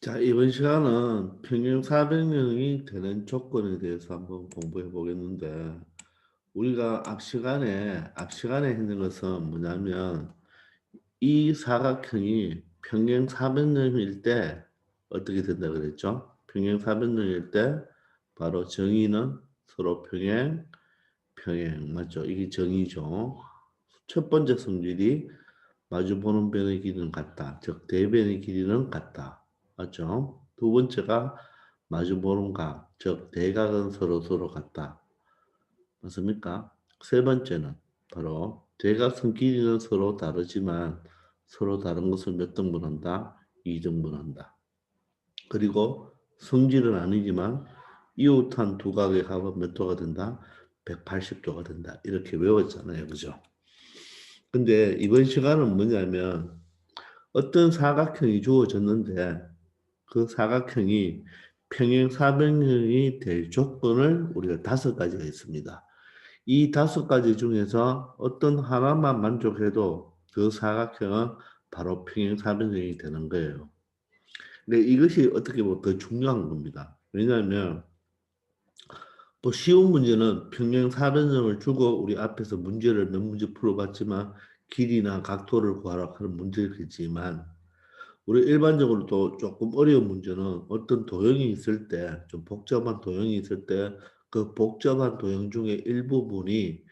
자, 이번 시간은 평균 400명이 되는 조건에 대해서 한번 공부해 보겠는데, 우리가 앞 시간에 했는 것은 뭐냐면, 이 사각형이 평균 400명일 때 어떻게 된다 그랬죠? 평균 400명일 때 바로 정의는 서로 평행, 맞죠? 이게 정의죠. 첫 번째 성질이 마주보는 변의 길이는 같다. 즉, 대변의 길이는 같다. 맞죠? 두 번째가 마주보는 각, 즉, 대각은 서로 같다. 맞습니까? 세 번째는 바로 대각선 길이는 서로 다르지만 서로 다른 것을 몇 등분한다? 2등분한다. 그리고 성질은 아니지만 이웃한 두 각의 합은 몇 도가 된다? 180도가 된다. 이렇게 외웠잖아요. 그죠? 근데 이번 시간은 뭐냐면 어떤 사각형이 주어졌는데 그 사각형이 평행 사변형이 될 조건을 우리가 5가지가 있습니다. 이 5가지 중에서 어떤 하나만 만족해도 그 사각형은 바로 평행 사변형이 되는 거예요. 근데 이것이 어떻게 보면 더 중요한 겁니다. 왜냐하면 뭐 쉬운 문제는 평행 사변형을 주고 우리 앞에서 문제를 몇 문제 풀어봤지만 길이나 각도를 구하라 하는 문제겠지만 우리 일반적으로 또 조금 어려운 문제는 어떤 도형이 있을 때, 좀 복잡한 도형이 있을 때, 그 복잡한 도형 중에 일부분이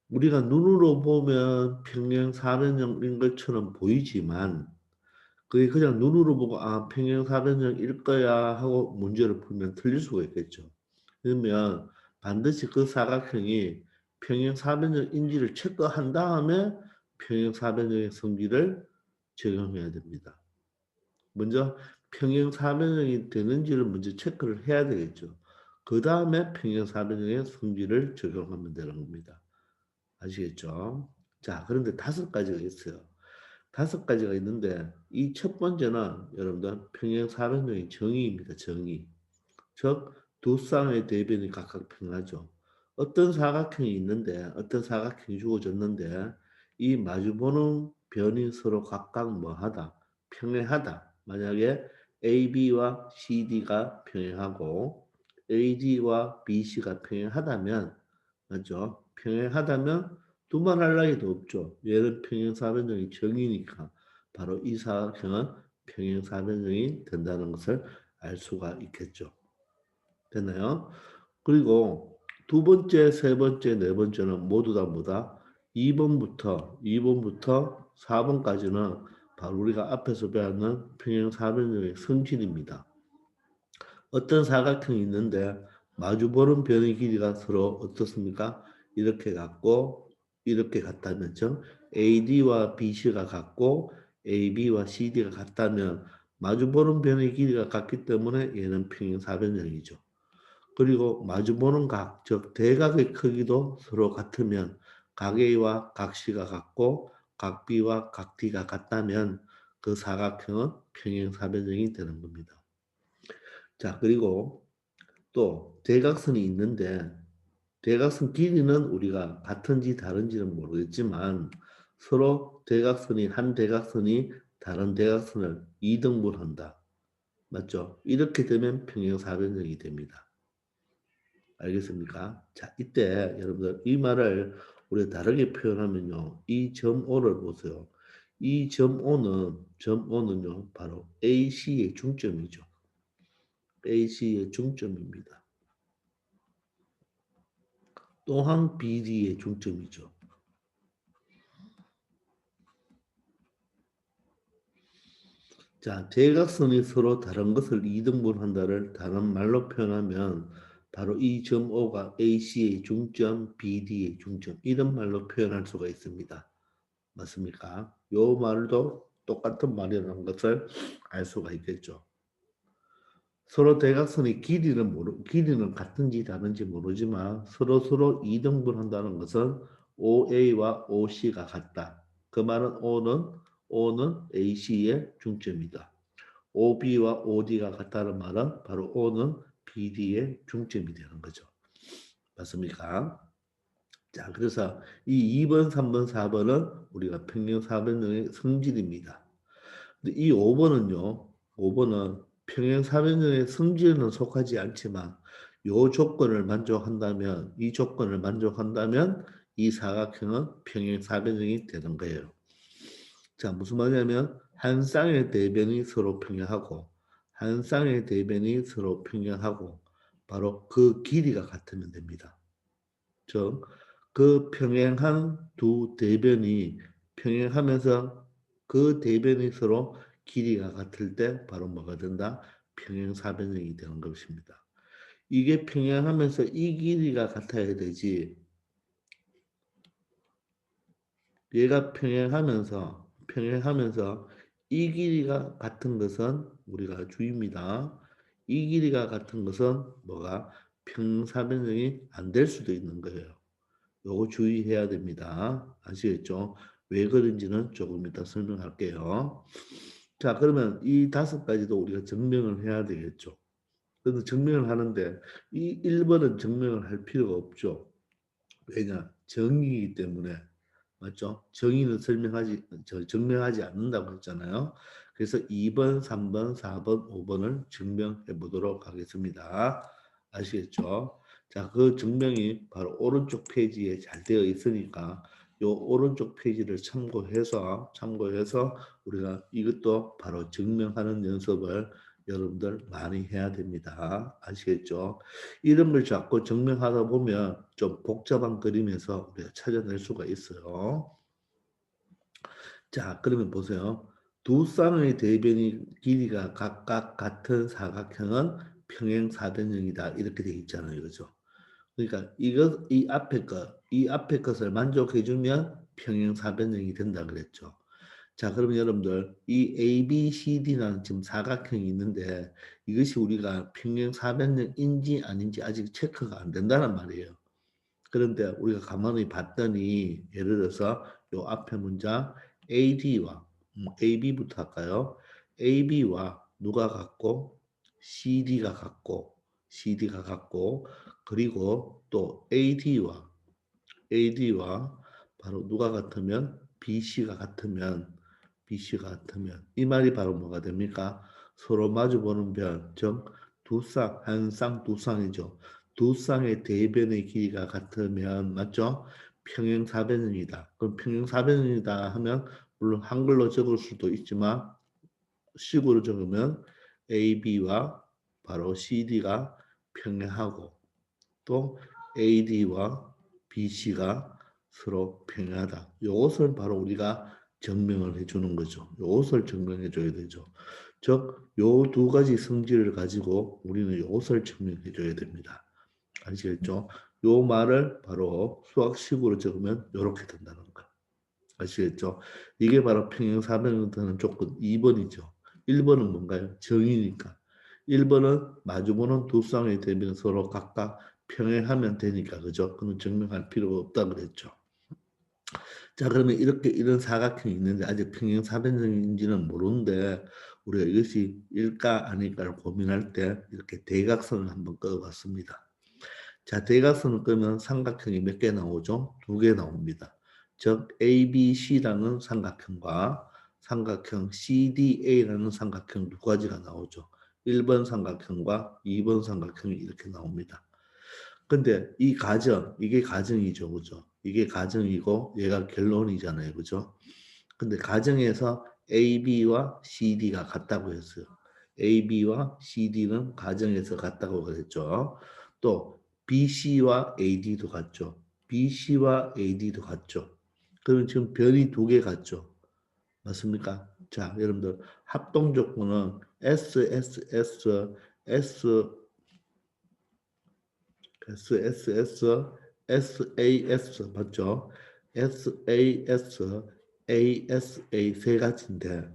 우리가 눈으로 보면 평행 사변형인 것처럼 보이지만, 그게 그냥 눈으로 보고, 아, 평행 사변형일 거야 하고 문제를 풀면 틀릴 수가 있겠죠. 그러면 반드시 그 사각형이 평행 사변형인지를 체크한 다음에 평행 사변형의 성질을 적용해야 됩니다. 먼저 평행 사변형이 되는지를 먼저 체크를 해야 되겠죠. 그 다음에 평행 사변형의 성질을 적용하면 되는 겁니다. 아시겠죠? 자, 그런데 5가지가 있어요. 5가지가 있는데 이 첫 번째는 여러분들 평행 사변형의 정의입니다. 정의. 즉, 두 쌍의 대변이 각각 평하죠. 어떤 사각형이 있는데 어떤 사각형이 주어졌는데 이 마주보는 변이 서로 각각 뭐하다? 평행하다. 만약에 AB와 CD가 평행하고 AD와 BC가 평행하다면 맞죠? 평행하다면 두말할 나위도 없죠. 얘는 평행사변형이 정이니까 바로 이 사각형은 평행사변형이 된다는 것을 알 수가 있겠죠. 됐나요? 그리고 두 번째, 세 번째, 네 번째는 모두 다 뭐다? 2번부터 4번까지는 바로 우리가 앞에서 배웠는 평행사변형의 성질입니다. 어떤 사각형이 있는데 마주보는 변의 길이가 서로 어떻습니까? 이렇게 같고 이렇게 같다면 즉 AD와 BC가 같고 AB와 CD가 같다면 마주보는 변의 길이가 같기 때문에 얘는 평행사변형이죠. 그리고 마주보는 각, 즉 대각의 크기도 서로 같으면 각 A와 각 C가 같고 각 B와 각 D가 같다면 그 사각형은 평행사변형이 되는 겁니다. 자, 그리고 또 대각선이 있는데 대각선 길이는 우리가 같은지 다른지는 모르겠지만 서로 한 대각선이 다른 대각선을 2등분한다. 맞죠? 이렇게 되면 평행사변형이 됩니다. 알겠습니까? 자, 이때 여러분들 이 말을 우리가 다르게 표현하면요. 이 점 O를 보세요. 이 점 O는요. 바로 AC의 중점이죠. AC의 중점입니다. 또한 BD의 중점이죠. 자, 대각선이 서로 다른 것을 이등분한다를 다른 말로 표현하면 바로 이 점 O가 AC의 중점, BD의 중점 이런 말로 표현할 수가 있습니다. 맞습니까? 요 말도 똑같은 말이라는 것을 알 수가 있겠죠. 서로 대각선의 길이는 같은지 다른지 모르지만 서로 이등분한다는 것은 OA와 OC가 같다. 그 말은 O는 AC의 중점이다. OB와 OD가 같다는 말은 바로 O는 BD의 중점이 되는 거죠. 맞습니까? 자, 그래서 이 2번, 3번, 4번은 우리가 평균 4변형의 성질입니다. 근데 이 5번은요, 5번은 평행사변형의 성질은 속하지 않지만 요 조건을 만족한다면 이 조건을 만족한다면 이 사각형은 평행사변형이 되는 거예요. 자, 무슨 말이냐면 한 쌍의 대변이 서로 평행하고 한 쌍의 대변이 서로 평행하고 바로 그 길이가 같으면 됩니다. 즉, 그 평행한 두 대변이 평행하면서 그 대변이 서로 길이가 같을 때 바로 뭐가 된다? 평행사변형이 되는 것입니다. 이게 평행하면서 이 길이가 같아야 되지. 얘가 평행하면서 이 길이가 같은 것은 우리가 주의입니다. 이 길이가 같은 것은 뭐가 평행사변형이 안 될 수도 있는 거예요. 요거 주의해야 됩니다. 아시겠죠? 왜 그런지는 조금 이따 설명할게요. 자, 그러면 이 5가지도 우리가 증명을 해야 되겠죠. 그래서 증명을 하는데 이 1번은 증명을 할 필요가 없죠. 왜냐? 정의이기 때문에. 맞죠? 정의는 증명하지 않는다고 했잖아요. 그래서 2번, 3번, 4번, 5번을 증명해 보도록 하겠습니다. 아시겠죠? 자, 그 증명이 바로 오른쪽 페이지에 잘 되어 있으니까 요 오른쪽 페이지를 참고해서 우리가 이것도 바로 증명하는 연습을 여러분들 많이 해야 됩니다. 아시겠죠? 이름을 잡고 증명하다 보면 좀 복잡한 그림에서 우리가 찾아낼 수가 있어요. 자, 그러면 보세요. 두 쌍의 대변이 길이가 각각 같은 사각형은 평행사변형이다. 이렇게 돼 있잖아요. 그죠? 그러니까 이 앞에 것을 만족해주면 평행사변형이 된다 그랬죠. 자, 그러면 여러분들 이 ABCD라는 지금 사각형이 있는데 이것이 우리가 평행사변형인지 아닌지 아직 체크가 안 된다는 말이에요. 그런데 우리가 가만히 봤더니 예를 들어서 요 앞에 문장 AD와 AB부터 할까요? AB와 누가 같고 CD가 같고 그리고 또 AD와 바로 누가 같으면 BC가 같으면 이 말이 바로 뭐가 됩니까? 서로 마주보는 변, 즉 한 쌍, 두 쌍이죠. 두 쌍의 대변의 길이가 같으면 맞죠? 평행사변형이다. 그럼 평행사변형이다 하면 물론 한글로 적을 수도 있지만 식으로 적으면 AB와 바로 CD가 평행하고 또 AD와 BC가 서로 평행하다. 이것을 바로 우리가 증명을 해주는 거죠. 이것을 증명해 줘야 되죠. 즉, 요 두 가지 성질을 가지고 우리는 이것을 증명해 줘야 됩니다. 아시겠죠? 요 말을 바로 수학식으로 적으면 이렇게 된다는 거. 아시겠죠? 이게 바로 평행사변으로 되는 조건 2번이죠. 1번은 뭔가요? 정의니까. 1번은 마주보는 두 쌍의 대변 서로 각각 평행하면 되니까 그죠? 그는 증명할 필요가 없다 그랬죠. 자, 그러면 이렇게 이런 사각형이 있는데 아직 평행사변형인지는 모르는데 우리가 이것이 일까 아닐까를 고민할 때 이렇게 대각선을 한번 그어봤습니다. 자, 대각선을 끄면 삼각형이 몇 개 나오죠? 2개 나옵니다. 즉 ABC라는 삼각형과 삼각형 CDA라는 삼각형 두 가지가 나오죠. 1번 삼각형과 2번 삼각형이 이렇게 나옵니다. 근데 이게 가정이죠. 그죠? 이게 가정이고 얘가 결론이잖아요. 그죠? 근데 가정에서 AB와 CD가 같다고 했어요. AB와 CD는 가정에서 같다고 그랬죠. 또 BC와 AD도 같죠. BC와 AD도 같죠. 그러면 지금 변이 2개 같죠. 맞습니까? 자, 여러분들 합동 조건은 SSS, SAS 맞죠? SAS, ASA 세 가지인데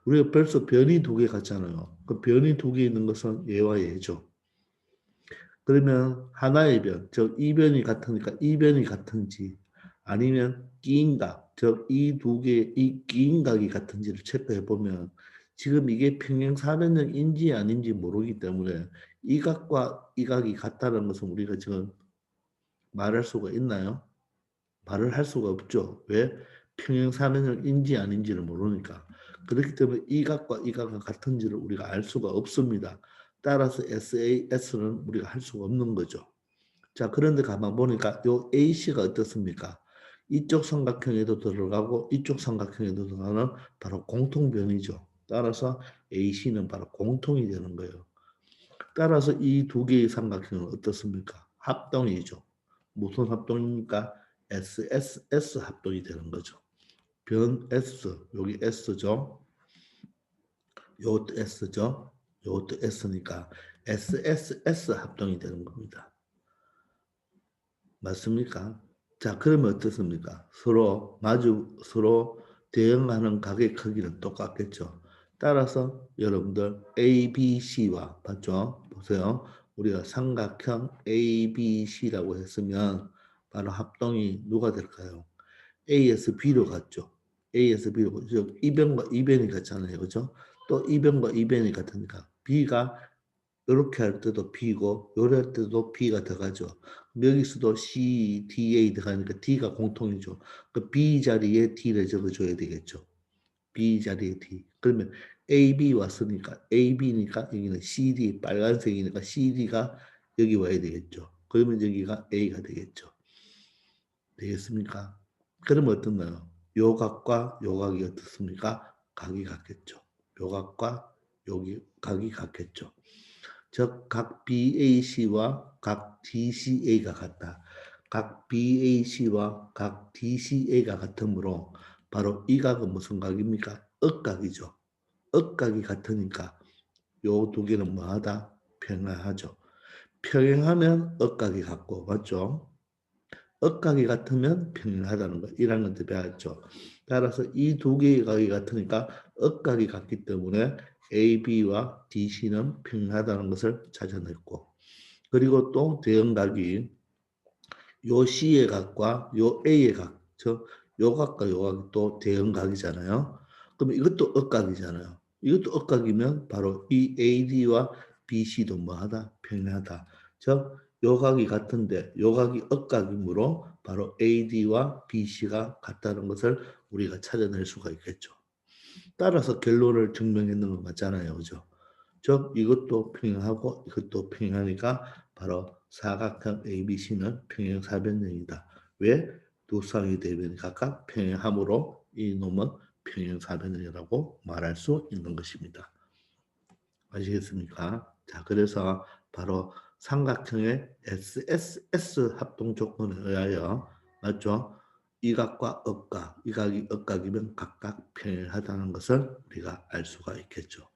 우리가 벌써 변이 2개 같잖아요. 그 변이 2개 있는 것은 얘와 얘죠. 그러면 하나의 변, 즉 이변이 같으니까 이변이 같은지 아니면 끼인각, 즉 이 2개, 이 끼인각이 같은지를 체크해 보면 지금 이게 평행사변형인지 아닌지 모르기 때문에 이 각과 이 각이 같다는 것은 우리가 지금 말할 수가 있나요? 말을 할 수가 없죠. 왜? 평행사변형인지 아닌지를 모르니까. 그렇기 때문에 이 각과 이 각은 같은지를 우리가 알 수가 없습니다. 따라서 SAS는 우리가 할 수가 없는 거죠. 자, 그런데 가만 보니까 요 AC가 어떻습니까? 이쪽 삼각형에도 들어가고 이쪽 삼각형에도 들어가는 바로 공통변이죠. 따라서 AC는 바로 공통이 되는 거예요. 따라서 이 두 개의 삼각형은 어떻습니까? 합동이죠. 무슨 합동입니까? SSS 합동이 되는 거죠. 변 S, 여기 S죠. 요것도 S죠. 요것도 S니까 SSS 합동이 되는 겁니다. 맞습니까? 자, 그러면 어떻습니까? 서로 대응하는 각의 크기는 똑같겠죠. 따라서 여러분들 ABC와 맞죠? 보세요. 우리가 삼각형 ABC라고 했으면 바로 합동이 누가 될까요? A에서 B로 갔죠. A에서 B로 갔죠. 이변과 이변이 같잖아요. 그죠? 또 이변과 이변이 같으니까 B가 이렇게 할 때도 B고 요렇게 할 때도 B가 들어가죠. 여기서도 C, DA 들어가니까 D가 공통이죠. 그 B 자리에 D를 적어줘야 되겠죠. B 자리에 D. 그러면 AB 왔으니까 AB니까 여기는 CD 빨간색이니까 CD가 여기 와야 되겠죠. 그러면 여기가 A가 되겠죠. 되겠습니까? 그러면 어떻나요? 요 각과 요 각이 어떻습니까? 각이 같겠죠. 요 각과 여기 각이 같겠죠. 즉, 각 BAC와 각 DCA가 같다. 각 BAC와 각 DCA가 같으므로 바로 이 각은 무슨 각입니까? 억각이죠. 억각이 같으니까 요 두 개는 뭐하다? 평행하죠. 평행하면 억각이 같고 맞죠? 억각이 같으면 평행하다는 거 1학년 때 배웠죠. 따라서 이 두 개의 각이 같으니까 억각이 같기 때문에 AB와 DC는 평행하다는 것을 찾아냈고 그리고 또 대응각이 요 C의 각과 요 A의 각, 요 각과 요 각이 또 대응각이잖아요. 그럼 이것도 억각이잖아요. 이것도 억각이면 바로 이 AD와 BC도 뭐하다? 평행하다. 즉, 요 각이 같은데 요 각이 억각이므로 바로 AD와 BC가 같다는 것을 우리가 찾아낼 수가 있겠죠. 따라서 결론을 증명했는 건 맞잖아요. 그죠? 즉 이것도 평행하고 이것도 평행하니까 바로 사각형 ABC는 평행사변형이다. 왜? 두 쌍의 대변이 각각 평행하므로 이 놈은 평행사변형이라고 말할 수 있는 것입니다. 아시겠습니까? 자, 그래서 바로 삼각형의 SSS 합동 조건에 의하여 맞죠? 이 각과 억각, 이 각이 억각이면 각각 평행하다는 것을 우리가 알 수가 있겠죠.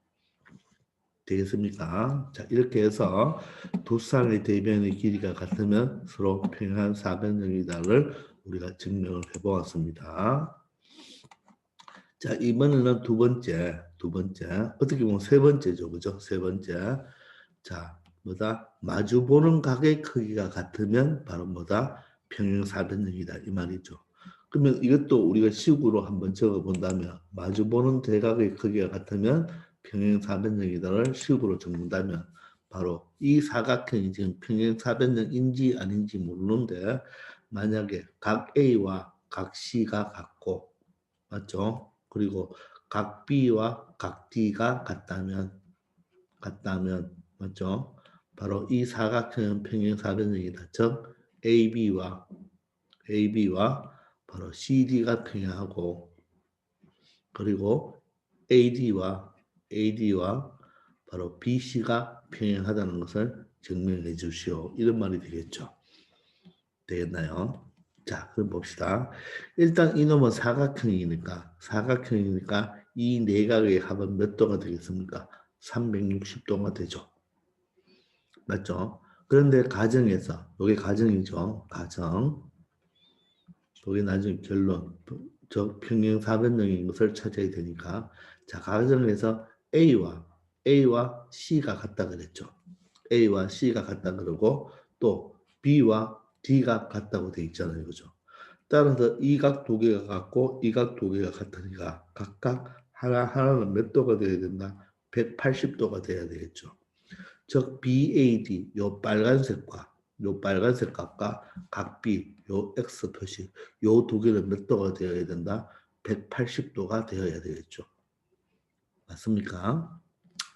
되겠습니까? 자, 이렇게 해서 두 쌍의 대변의 길이가 같으면 서로 평행한 사변형이다를 우리가 증명을 해보았습니다. 자, 이번에는 두 번째. 어떻게 보면 세 번째죠. 그죠? 세 번째. 자, 뭐다? 마주보는 각의 크기가 같으면 바로 뭐다? 평행사변형이다. 이 말이죠. 그러면 이것도 우리가 식으로 한번 적어본다면 마주보는 대각의 크기가 같으면 평행사변형이다를 식으로 적는다면 바로 이 사각형이 지금 평행사변형인지 아닌지 모르는데 만약에 각 A와 각 C가 같고 맞죠? 그리고 각 B와 각 D가 같다면 맞죠? 바로 이 사각형은 평행사변형이다. 즉 AB와 바로 CD가 평행하고 그리고 AD와 바로 BC가 평행하다는 것을 증명해 주시오. 이런 말이 되겠죠. 되겠나요? 자, 그럼 봅시다. 일단 이놈은 사각형이니까 이 내각의 합은 몇 도가 되겠습니까? 360도가 되죠. 맞죠? 그런데 가정에서, 이게 가정이죠. 가정. 이게 나중에 결론. 저 평행사변형인 것을 찾아야 되니까. 자, 가정에서 A와 C가 같다 그랬죠. A와 C가 같다 그러고 또 B와 D가 같다고 돼 있잖아요. 그죠? 따라서 이 각 두 개가 같고 이 각 두 개가 같으니까 각각 하나는 몇 도가 돼야 된다? 180도가 돼야 되겠죠. 즉 BAD 요 빨간색 값과 각 B 요 X 표시 요 두 개는 몇 도가 되어야 된다? 180도가 되어야 되겠죠. 맞습니까?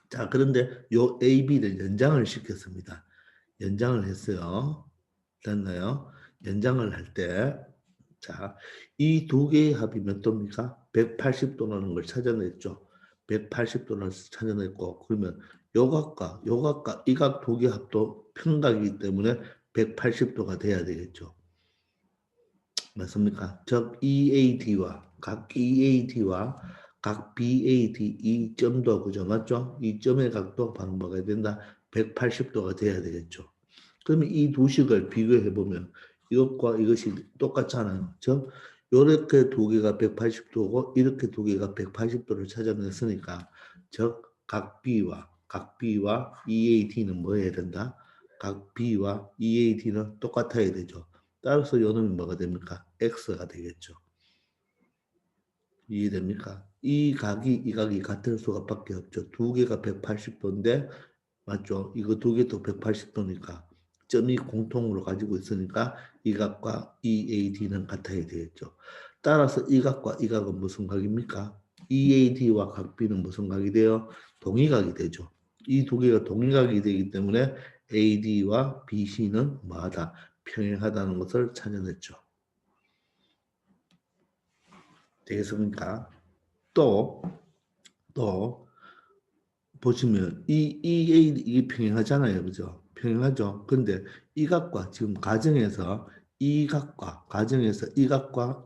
자, 그런데 요 AB를 연장을 시켰습니다. 연장을 했어요. 됐나요? 연장을 할 때, 자, 이 두 개의 합이 몇 도입니까? 180도라는 걸 찾아냈죠. 180도를 찾아냈고, 그러면 요각과 이 각 두 개 합도 평각이기 때문에 180도가 돼야 되겠죠. 맞습니까? 즉 각 EAD와 각 BAD 이 점도 그죠? 맞죠? 이 점의 각도 바로 뭐가 된다? 180도가 돼야 되겠죠. 그러면 이 두 식을 비교해 보면 이것과 이것이 똑같잖아요. 즉 이렇게 두 개가 180도고 이렇게 두 개가 180도를 찾아냈으니까 즉 각 B와 EAD는 뭐 해야 된다? 각 B와 EAD는 똑같아야 되죠. 따라서 요놈이 뭐가 됩니까? X가 되겠죠. 이해됩니까? 이 각이 같을 수가밖에 없죠. 두 개가 180도인데 맞죠? 이거 두 개도 180도니까 점이 공통으로 가지고 있으니까 이 각과 EAD는 같아야 되겠죠. 따라서 이 각과 이 각은 무슨 각입니까? EAD와 각 B는 무슨 각이 돼요? 동의각이 되죠. 이 두 개가 동의각이 되기 때문에 AD와 BC는 뭐하다? 평행하다는 것을 찾아냈죠. 되겠습니까? 또 보시면 이게 평행하잖아요. 그죠? 평행하죠. 근데 이 각과 지금 가정에서 이 각과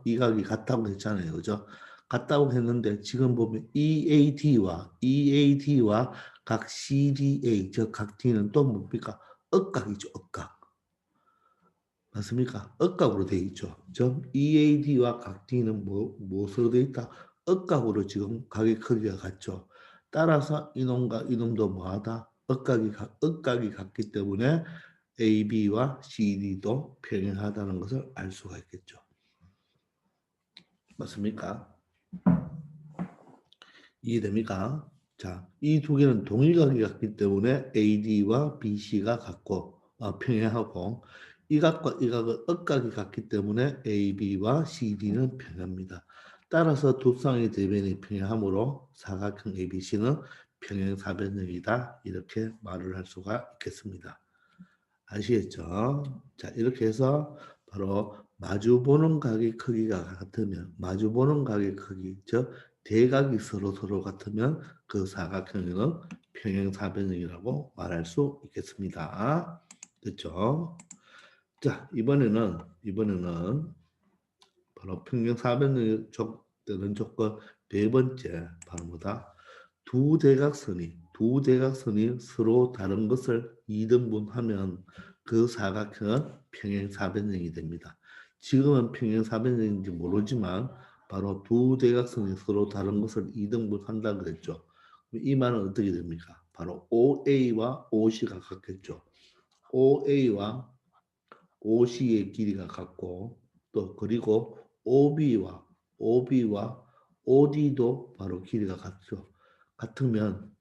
이 각이 같다고 했잖아요. 그죠? 같다고 했는데 지금 보면 EAD와 각 CDA 즉 각 D는 또 뭡니까? 억각이죠. 억각. 맞습니까? 억각으로 되어 있죠. 즉 EAD와 각 D는 무엇으로 되어 있다? 억각으로 지금 각의 크기가 같죠. 따라서 이놈과 이놈도 뭐하다? 억각이 같기 때문에 AB와 CD도 평행하다는 것을 알 수가 있겠죠. 맞습니까? 이해됩니까? 자, 이 두 개는 동일각이 같기 때문에 AD와 BC가 같고 평행하고 이 각과 이 각은 억각이 같기 때문에 AB와 CD는 평행합니다. 따라서 두 쌍의 대변이 평행하므로 사각형 ABC는 평행사변형이다. 이렇게 말을 할 수가 있겠습니다. 아시겠죠? 자, 이렇게 해서 바로 마주보는 각의 크기가 같으면 마주보는 각의 크기, 즉 대각이 서로 같으면 그 사각형은 평행사변형이라고 말할 수 있겠습니다. 됐죠? 자, 이번에는 바로 평행사변형이 되는 조건 네 번째 바로 뭐다? 두 대각선이 서로 다른 것을 2등분하면 그 사각형은 평행사변형이 됩니다. 지금은 평행사변형인지 모르지만 바로 두 대각선이 서로 다른 것을 2등분한다 그랬죠. 이 말은 어떻게 됩니까? 바로 OA와 OC가 같겠죠. OA와 OC의 길이가 같고 또 그리고 OB와 OD도 바로 길이가 같죠. 같으면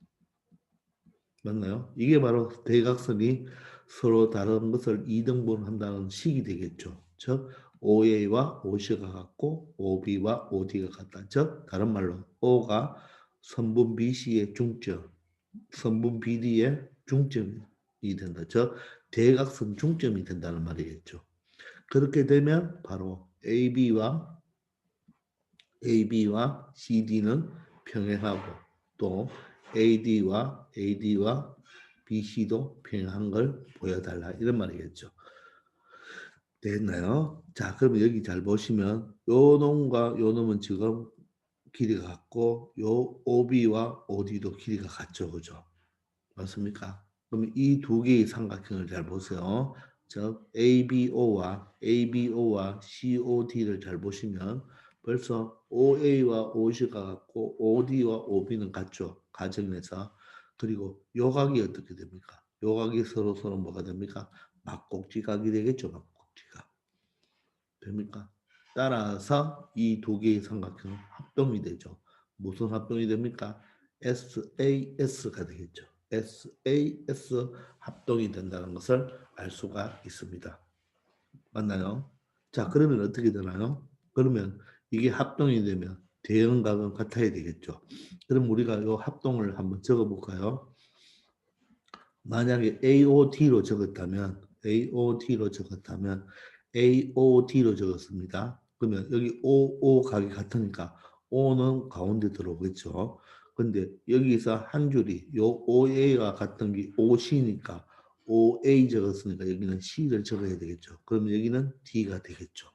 맞나요? 이게 바로 대각선이 서로 다른 것을 이등분한다는 식이 되겠죠. 즉 OA와 OC가 같고 OB와 OD가 같다. 즉 다른 말로 O가 선분 BC의 중점, 선분 BD의 중점이 된다. 즉 대각선 중점이 된다는 말이겠죠. 그렇게 되면 바로 AB와 CD는 평행하고 또 AD와 BC도 평행한 걸 보여달라 이런 말이겠죠. 됐나요? 자, 그러면 여기 잘 보시면 요 놈과 요 놈은 지금 길이가 같고 요 OB와 OD도 길이가 같죠, 그죠? 맞습니까? 그러면 이 두 개의 삼각형을 잘 보세요. 즉 ABO와 COD를 잘 보시면 벌써 OA와 OC가 같고 OD와 OB는 같죠. 가정에서. 그리고 요각이 어떻게 됩니까? 요각이 서로 뭐가 됩니까? 막곡지각이 되겠죠. 막곡지각. 됩니까? 따라서 이 두 개의 삼각형은 합동이 되죠. 무슨 합동이 됩니까? SAS가 되겠죠. SAS 합동이 된다는 것을 알 수가 있습니다. 맞나요? 자, 그러면 어떻게 되나요? 그러면 이게 합동이 되면 대형각은 같아야 되겠죠. 그럼 우리가 이 합동을 한번 적어볼까요? 만약에 AOT로 적었다면 AOT로 적었습니다. 그러면 여기 O 각이 같으니까 O는 가운데 들어오겠죠. 근데 여기서 한 줄이 요 OA가 같은 게 OC니까 OA 적었으니까 여기는 C를 적어야 되겠죠. 그러면 여기는 D가 되겠죠.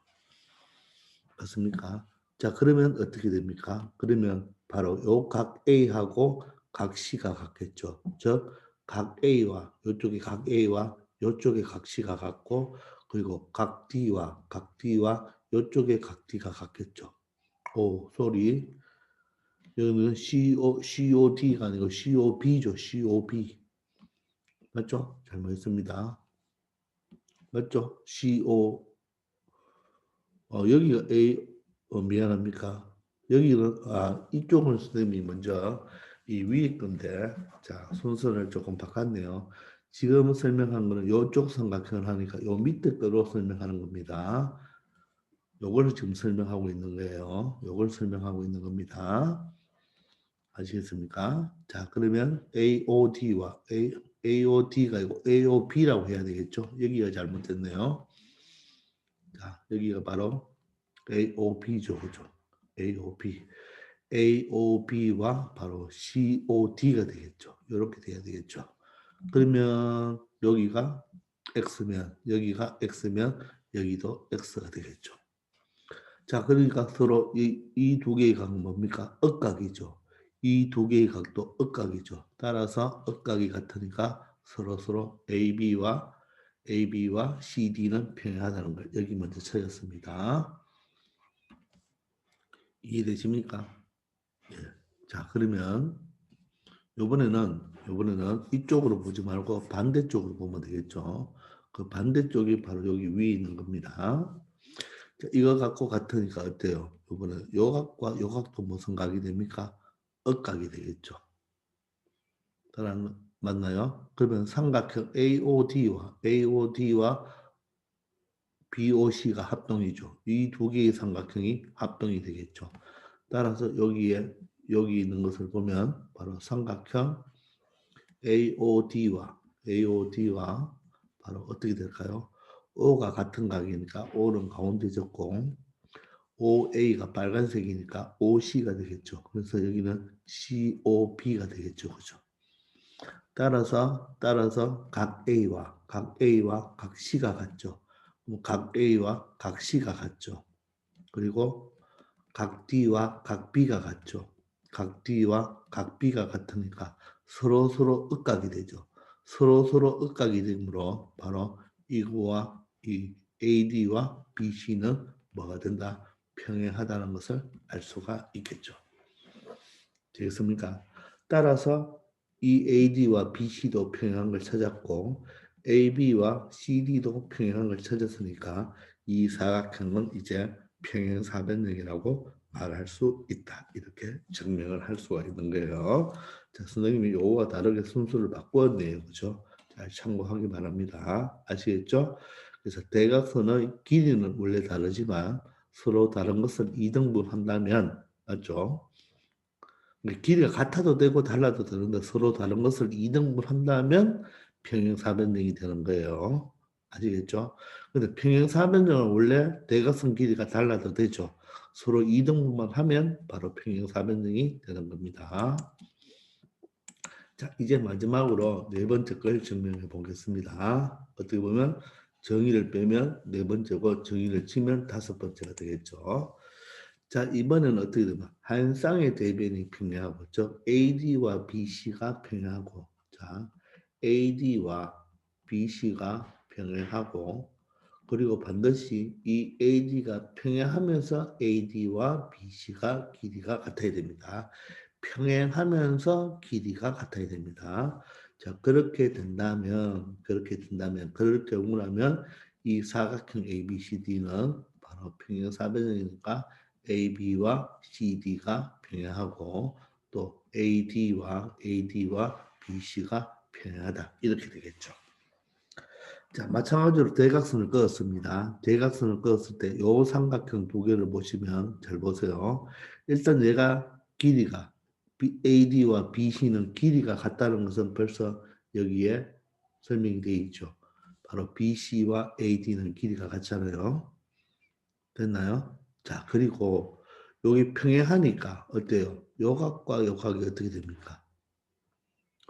맞습니까? 자, 그러면 어떻게 됩니까? 그러면 바로 요 각 A하고 각 C가 같겠죠. 즉, 각 A와 요쪽에 각 A와 요쪽에 각 C가 같고, 그리고 각 D와 요쪽에 각 D가 같겠죠. 오, 소리. 여기는 COD가 아니고 COB죠. COB. 맞죠? 잘못했습니다. 맞죠? 여기가 A, 미안합니까? 여기는, 이쪽은 선생님이 먼저 이 위에 건데, 자, 순서를 조금 바꿨네요. 지금 설명한 거는 이쪽 삼각형을 하니까 요 밑에 거로 설명하는 겁니다. 요걸 지금 설명하고 있는 거예요. 요걸 설명하고 있는 겁니다. 아시겠습니까? 자, 그러면 AOD가 아니고 AOB라고 해야 되겠죠? 여기가 잘못됐네요. 자, 여기가 바로 AOB죠, 그죠? AOB. AOB와 바로 COD가 되겠죠. 이렇게 돼야 되겠죠. 그러면 여기가 X면, 여기가 X면, 여기도 X가 되겠죠. 자, 그러니까 서로 이 두 개의 각은 뭡니까? 억각이죠. 이 두 개의 각도 억각이죠. 따라서 억각이 같으니까 서로 AB와 CD는 평행하다는 걸 여기 먼저 찾았습니다. 이해되십니까? 예. 자, 그러면 요번에는 이쪽으로 보지 말고 반대쪽으로 보면 되겠죠. 그 반대쪽이 바로 여기 위에 있는 겁니다. 자, 이거 갖고 같으니까 어때요? 요번에 요 각과 요 각도 무슨 각이 됩니까? 억각이 되겠죠. 맞나요? 그러면 삼각형 AOD와 BOC가 합동이죠. 이 두 개의 삼각형이 합동이 되겠죠. 따라서 여기 있는 것을 보면 바로 삼각형 AOD와 바로 어떻게 될까요? O가 같은 각이니까 O는 가운데 적고 OA가 빨간색이니까 OC가 되겠죠. 그래서 여기는 COB가 되겠죠. 그죠? 따라서 각 A와 각 C가 같죠. 각 A와 각 C가 같죠. 그리고 각 D와 각 B가 같죠. 각 D와 각 B가 같으니까 서로 억각이 되죠. 서로 억각이 되므로 바로 이거와 이 AD와 BC는 뭐가 된다? 평행하다는 것을 알 수가 있겠죠. 되겠습니까? 따라서 이 AD와 BC도 평행한 걸 찾았고 AB와 CD도 평행한 걸 찾았으니까 이 사각형은 이제 평행사변형이라고 말할 수 있다. 이렇게 증명을 할 수가 있는 거예요. 자, 선생님이 요거와 다르게 순서를 바꾸었네요. 그죠? 잘 참고하기 바랍니다. 아시겠죠? 그래서 대각선의 길이는 원래 다르지만 서로 다른 것을 이등분한다면 맞죠? 길이가 같아도 되고 달라도 되는데 서로 다른 것을 이등분한다면 평행사변형이 되는 거예요. 아시겠죠? 근데 평행사변형은 원래 대각선 길이가 달라도 되죠. 서로 이등분만 하면 바로 평행사변형이 되는 겁니다. 자, 이제 마지막으로 네 번째 걸 증명해 보겠습니다. 어떻게 보면 정의를 빼면 네 번째고 정의를 치면 다섯 번째가 되겠죠. 자, 이번에는 어떻게 되면 한 쌍의 대변이 평행하고, 즉 AD와 BC가 평행하고, 자, AD와 BC가 평행하고, 그리고 반드시 이 AD가 평행하면서 AD와 BC가 길이가 같아야 됩니다. 평행하면서 길이가 같아야 됩니다. 자, 그렇게 된다면, 그럴 경우라면 이 사각형 ABCD는 바로 평행사변형이니까 AB와 CD가 평행하고 또 AD와 BC가 평행하다. 이렇게 되겠죠. 자, 마찬가지로 대각선을 그었습니다. 대각선을 그었을 때 요 삼각형 두 개를 보시면 잘 보세요. 일단 얘가 길이가 AD와 BC는 길이가 같다는 것은 벌써 여기에 설명이 되어 있죠. 바로 BC와 AD는 길이가 같잖아요. 됐나요? 자, 그리고 여기 평행하니까 어때요? 요 각과 요 각이 어떻게 됩니까?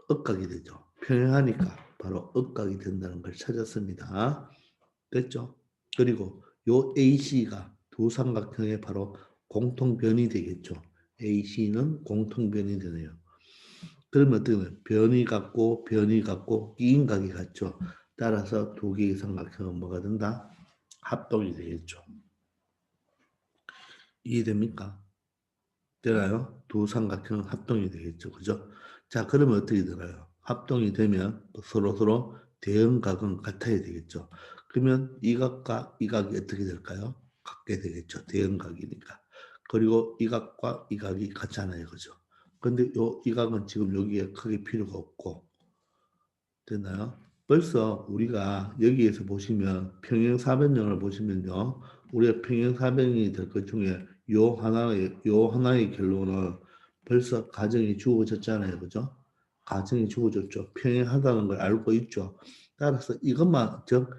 억각이 되죠. 평행하니까 바로 억각이 된다는 걸 찾았습니다. 됐죠? 그리고 요 AC가 두 삼각형의 바로 공통변이 되겠죠. AC는 공통변이 되네요. 그러면 어떻게 되나요? 변이 같고 끼인 각이 같죠. 따라서 두 개의 삼각형은 뭐가 된다? 합동이 되겠죠. 이해됩니까? 되나요? 두 삼각형은 합동이 되겠죠. 그죠? 자, 그러면 어떻게 되나요? 합동이 되면 서로 대응각은 같아야 되겠죠. 그러면 이 각과 이 각이 어떻게 될까요? 같게 되겠죠. 대응각이니까. 그리고 이 각과 이 각이 같잖아요. 그죠? 근데 이 각은 지금 여기에 크게 필요가 없고, 됐나요? 벌써 우리가 여기에서 보시면 평행사변형을 보시면요. 우리가 평행사변이 될 것 중에 요 하나의 결론은 벌써 가정이 주어졌잖아요. 그죠? 가정이 주어졌죠. 평행하다는 걸 알고 있죠. 따라서 이것만, 즉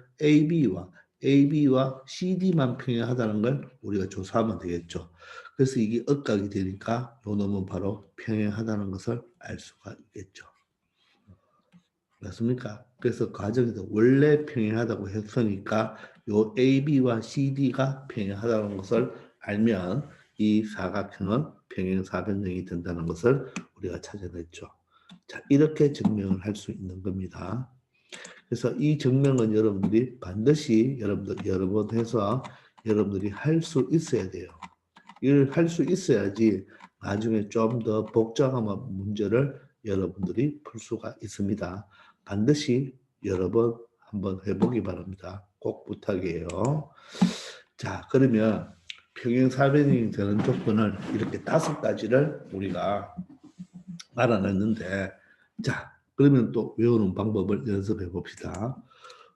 AB와 CD만 평행하다는 걸 우리가 조사하면 되겠죠. 그래서 이게 억각이 되니까 요 놈은 바로 평행하다는 것을 알 수가 있겠죠. 맞습니까? 그래서 과정에서 원래 평행하다고 했으니까 요 AB와 CD가 평행하다는 것을 알면 이 사각형은 평행사변형이 된다는 것을 우리가 찾아냈죠. 자, 이렇게 증명을 할 수 있는 겁니다. 그래서 이 증명은 여러분들이 반드시 여러분들 여러 번 해서 여러분들이 할 수 있어야 돼요. 이걸 할 수 있어야지 나중에 좀 더 복잡한 문제를 여러분들이 풀 수가 있습니다. 반드시 여러 번 한번 해보기 바랍니다. 꼭 부탁이에요. 자, 그러면 평행사변이 되는 조건을 이렇게 5가지를 우리가 알아냈는데, 자, 그러면 또 외우는 방법을 연습해 봅시다.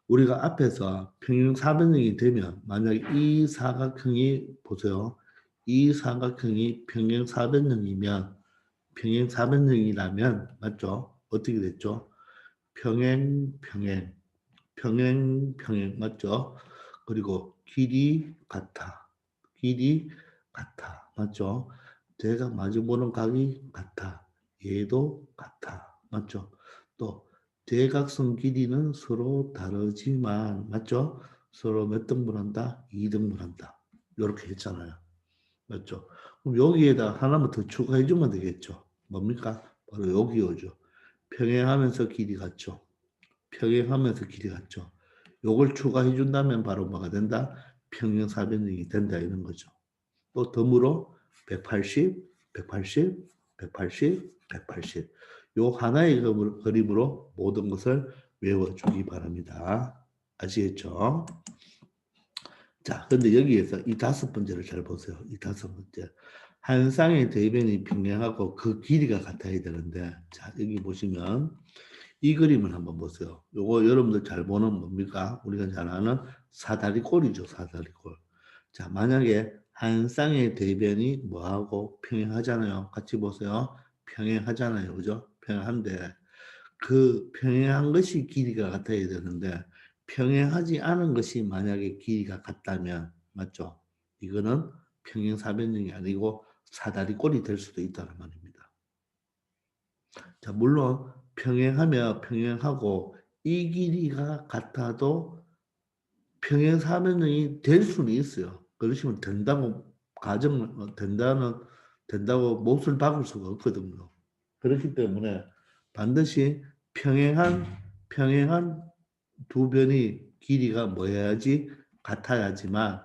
우리가 앞에서 평행사변형이 되면 만약에 이 사각형이 보세요. 이 사각형이 평행사변형이라면 맞죠? 어떻게 됐죠? 평행 맞죠? 그리고 길이 같아 맞죠? 제가 마주보는 각이 같아 얘도 같아 맞죠? 또 대각선 길이는 서로 다르지만 맞죠? 서로 몇 등분한다? 2등분한다 이렇게 했잖아요 맞죠? 그럼 여기에다 하나만 더 추가해 주면 되겠죠 뭡니까? 바로 여기 오죠 평행하면서 길이 같죠 평행하면서 길이 같죠. 요걸 추가해 준다면 바로 뭐가 된다? 평행사변형이 된다 이런 거죠. 또 덤으로 180, 180, 180, 180. 요 하나의 그림으로 모든 것을 외워주기 바랍니다. 아시겠죠? 자, 근데 여기에서 이 5번째를 잘 보세요. 이 5번째. 한 쌍의 대변이 평행하고 그 길이가 같아야 되는데, 자, 여기 보시면 이 그림을 한번 보세요. 요거 여러분들 잘 보는 뭡니까? 우리가 잘 아는 사다리꼴이죠, 사다리꼴. 자, 만약에 한 쌍의 대변이 뭐하고 평행하잖아요. 같이 보세요. 평행하잖아요. 그죠? 평행한데 그 평행한 것이 길이가 같아야 되는데 평행하지 않은 것이 만약에 길이가 같다면 맞죠? 이거는 평행사변형이 아니고 사다리꼴이 될 수도 있다는 말입니다. 자, 물론 평행하고 이 길이가 같아도 평행사변형이 될 수는 있어요. 그러시면 된다고 된다고 몫을 박을 수가 없거든요. 그렇기 때문에 반드시 평행한 두 변이 길이가 뭐여야지 같아야지만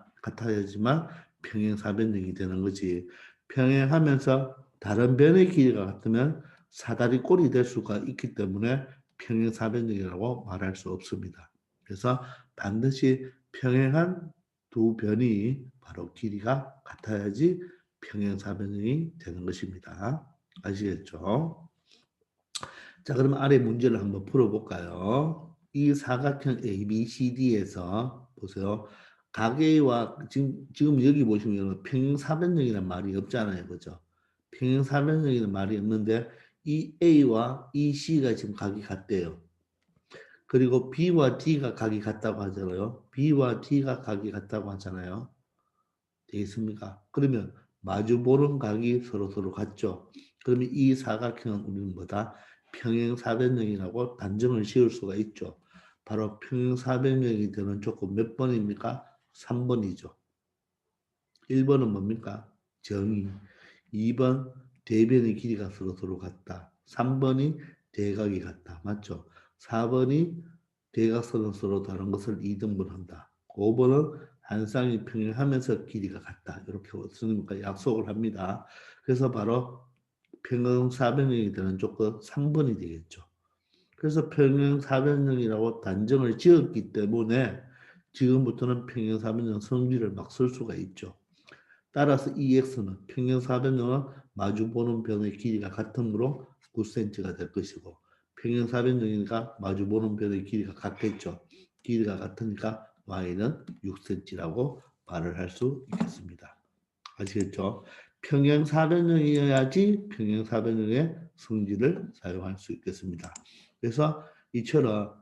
평행사변형이 되는 거지. 평행하면서 다른 변의 길이가 같으면 사다리꼴이 될 수가 있기 때문에 평행사변형이라고 말할 수 없습니다. 그래서 반드시 평행한 두 변이 바로 길이가 같아야지 평행사변형이 되는 것입니다. 아시겠죠? 자, 그럼 아래 문제를 한번 풀어볼까요? 이 사각형 ABCD에서 보세요. 각 A와 지금 여기 보시면 평행사변형이란 말이 없잖아요. 그죠? 평행사변형이라는 말이 없는데 이 A와 이 C가 지금 각이 같대요. 그리고 B와 D가 각이 같다고 하잖아요. B와 D가 각이 같다고 하잖아요. 되겠습니까? 그러면 마주보는 각이 서로 같죠. 그러면 이 사각형은 우리는 뭐다? 평행사변형이라고 단정을 지을 수가 있죠. 바로 평행사변형이 되는 조건 몇 번입니까? 3번이죠. 1번은 뭡니까? 정의. 2번 대변의 길이가 서로 같다. 3번이 대각이 같다. 맞죠? 4번이 대각선은 서로 다른 것을 2등분한다. 5번은 한 쌍이 평행하면서 길이가 같다. 이렇게 스님과 약속을 합니다. 그래서 바로 평행사변형이 되는 조건 3번이 되겠죠. 그래서 평행사변형이라고 단정을 지었기 때문에 지금부터는 평행사변형 성질을 막 쓸 수가 있죠. 따라서 EX는 평행사변형은 마주보는 변의 길이가 같으므로 9cm가 될 것이고 평행사변형이니까 마주보는 변의 길이가 같겠죠. 길이가 같으니까 Y는 6cm라고 말을 할 수 있겠습니다. 아시겠죠? 평행사변형이어야지 평행사변형의 성질을 사용할 수 있겠습니다. 그래서 이처럼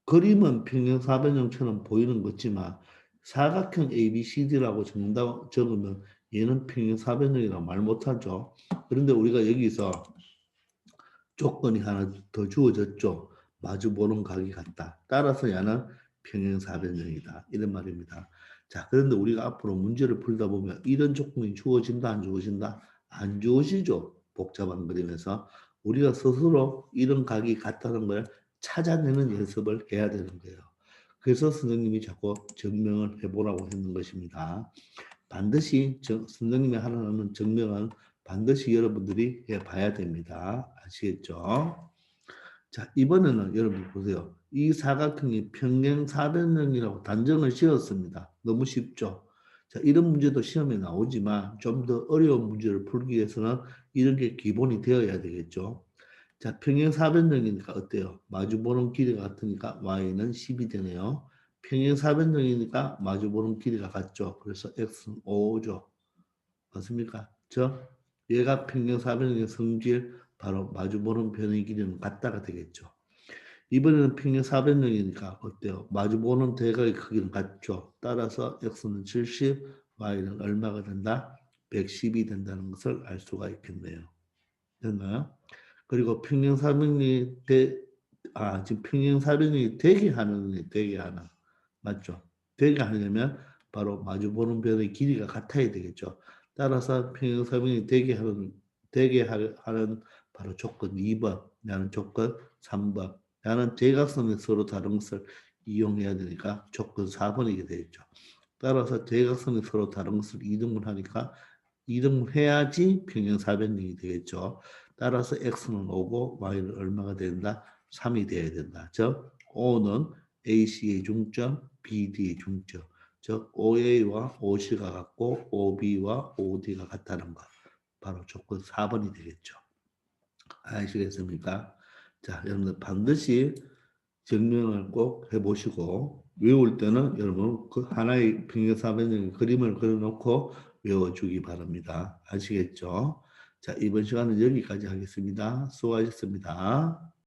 그림은 평행사변형처럼 보이는 거지만 사각형 ABCD라고 적으면 얘는 평행사변형이라고 말 못하죠. 그런데 우리가 여기서 조건이 하나 더 주어졌죠. 마주보는 각이 같다. 따라서 얘는 평행사변형이다. 이런 말입니다. 자, 그런데 우리가 앞으로 문제를 풀다 보면 이런 조건이 주어진다, 안 주어진다? 안 주어지죠. 복잡한 그림에서. 우리가 스스로 이런 각이 같다는 걸 찾아내는 연습을 해야 되는 거예요. 그래서 선생님이 자꾸 증명을 해보라고 했는 것입니다. 반드시 선생님이 하라는 증명은 반드시 여러분들이 해봐야 됩니다. 아시겠죠? 자, 이번에는 여러분 보세요. 이 사각형이 평행사변형이라고 단정을 지었습니다. 너무 쉽죠? 자, 이런 문제도 시험에 나오지만 좀 더 어려운 문제를 풀기 위해서는 이런 게 기본이 되어야 되겠죠. 자, 평행사변형이니까 어때요? 마주보는 길이가 같으니까 y는 10이 되네요. 평행사변형이니까 마주보는 길이가 같죠. 그래서 x는 5죠. 맞습니까? 얘가 평행사변형의 성질 바로 마주보는 변의 길이는 같다가 되겠죠. 이번에는 평행사변형이니까 어때요? 마주보는 대각의 크기는 같죠. 따라서 x는 70, y는 얼마가 된다? 110이 된다는 것을 알 수가 있겠네요. 됐나요? 그리고 지금 평행사변형이 되게 하나. 맞죠? 되게 하려면 바로 마주보는 변의 길이가 같아야 되겠죠. 따라서 평행사변형이 되게 하는 바로 조건 2번, 나는 조건 3번, 나는 대각선이 서로 다른 것을 이용해야 되니까 조건 4번이게 되겠죠. 따라서 대각선이 서로 다른 것을 이등분하니까 이등분해야지 평행사변형이 되겠죠. 따라서 x는 5고 y는 얼마가 된다? 3이 돼야 된다. 즉 O는 AC의 중점, BD의 중점. 즉 OA와 OC가 같고 OB와 OD가 같다는 것. 바로 조건 4번이 되겠죠. 아시겠습니까? 자, 여러분들 반드시 증명을 꼭 해보시고 외울 때는 여러분 그 하나의 평행사변형 그림을 그려놓고 외워주기 바랍니다. 아시겠죠? 자, 이번 시간은 여기까지 하겠습니다. 수고하셨습니다.